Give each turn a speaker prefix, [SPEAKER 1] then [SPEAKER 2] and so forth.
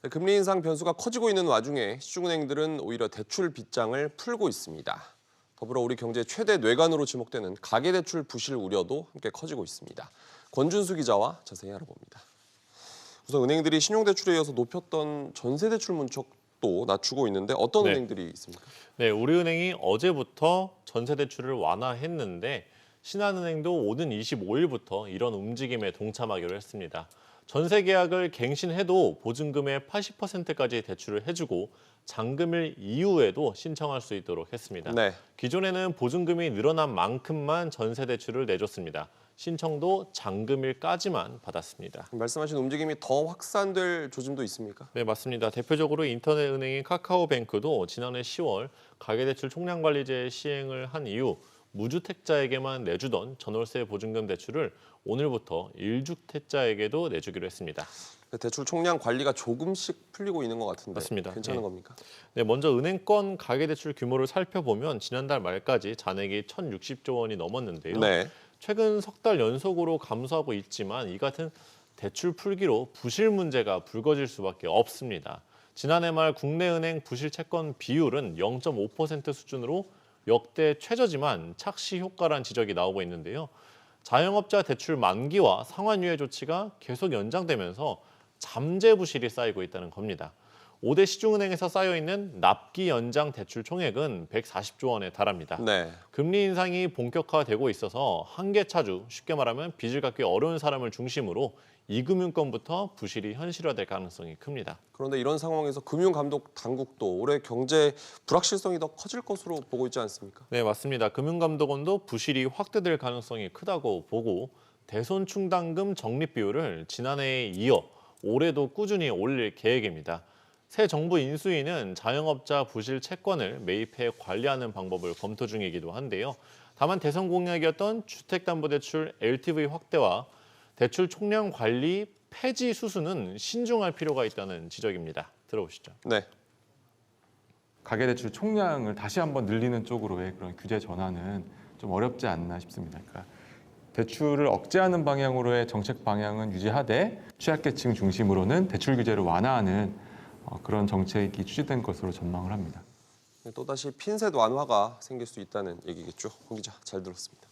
[SPEAKER 1] 네, 금리 인상 변수가 커지고 있는 와중에 시중은행들은 오히려 대출 빗장을 풀고 있습니다. 더불어 우리 경제 최대 뇌관으로 지목되는 가계대출 부실 우려도 함께 커지고 있습니다. 권준수 기자와 자세히 알아봅니다. 우선 은행들이 신용대출에 이어서 높였던 전세대출 문턱도 낮추고 있는데 어떤 은행들이 있습니까?
[SPEAKER 2] 네, 우리은행이 어제부터 전세대출을 완화했는데 신한은행도 오는 25일부터 이런 움직임에 동참하기로 했습니다. 전세 계약을 갱신해도 보증금의 80%까지 대출을 해주고 잔금일 이후에도 신청할 수 있도록 했습니다.
[SPEAKER 1] 네.
[SPEAKER 2] 기존에는 보증금이 늘어난 만큼만 전세 대출을 내줬습니다. 신청도 잔금일까지만 받았습니다.
[SPEAKER 1] 말씀하신 움직임이 더 확산될 조짐도 있습니까?
[SPEAKER 2] 네, 맞습니다. 대표적으로 인터넷 은행인 카카오뱅크도 지난해 10월 가계대출 총량관리제 시행을 한 이후 무주택자에게만 내주던 전월세 보증금 대출을 오늘부터 1주택자에게도 내주기로 했습니다.
[SPEAKER 1] 대출 총량 관리가 조금씩 풀리고 있는 것 같은데
[SPEAKER 2] 맞습니다.
[SPEAKER 1] 괜찮은
[SPEAKER 2] 네.
[SPEAKER 1] 겁니까?
[SPEAKER 2] 네, 먼저 은행권 가계대출 규모를 살펴보면 지난달 말까지 잔액이 1,060조 원이 넘었는데요.
[SPEAKER 1] 네.
[SPEAKER 2] 최근 석 달 연속으로 감소하고 있지만 이 같은 대출 풀기로 부실 문제가 불거질 수밖에 없습니다. 지난해 말 국내 은행 부실 채권 비율은 0.5% 수준으로 역대 최저지만 착시 효과란 지적이 나오고 있는데요. 자영업자 대출 만기와 상환유예 조치가 계속 연장되면서 잠재 부실이 쌓이고 있다는 겁니다. 5대 시중은행에서 쌓여있는 납기 연장 대출 총액은 140조 원에 달합니다.
[SPEAKER 1] 네.
[SPEAKER 2] 금리 인상이 본격화되고 있어서 한계차주, 쉽게 말하면 빚을 갚기 어려운 사람을 중심으로 이금융권부터 부실이 현실화될 가능성이 큽니다.
[SPEAKER 1] 그런데 이런 상황에서 금융감독 당국도 올해 경제 불확실성이 더 커질 것으로 보고 있지 않습니까?
[SPEAKER 2] 네, 맞습니다. 금융감독원도 부실이 확대될 가능성이 크다고 보고 대손충당금 적립 비율을 지난해에 이어 올해도 꾸준히 올릴 계획입니다. 새 정부 인수위는 자영업자 부실 채권을 매입해 관리하는 방법을 검토 중이기도 한데요. 다만 대선 공약이었던 주택담보대출 LTV 확대와 대출 총량 관리 폐지 수순은 신중할 필요가 있다는 지적입니다. 들어보시죠.
[SPEAKER 1] 네.
[SPEAKER 3] 가계대출 총량을 다시 한번 늘리는 쪽으로의 그런 규제 전환은 좀 어렵지 않나 싶습니다. 그러니까 대출을 억제하는 방향으로의 정책 방향은 유지하되 취약계층 중심으로는 대출 규제를 완화하는 그런 정책이 추진된 것으로 전망을 합니다.
[SPEAKER 1] 또다시 핀셋 완화가 생길 수 있다는 얘기겠죠. 홍 기자, 잘 들었습니다.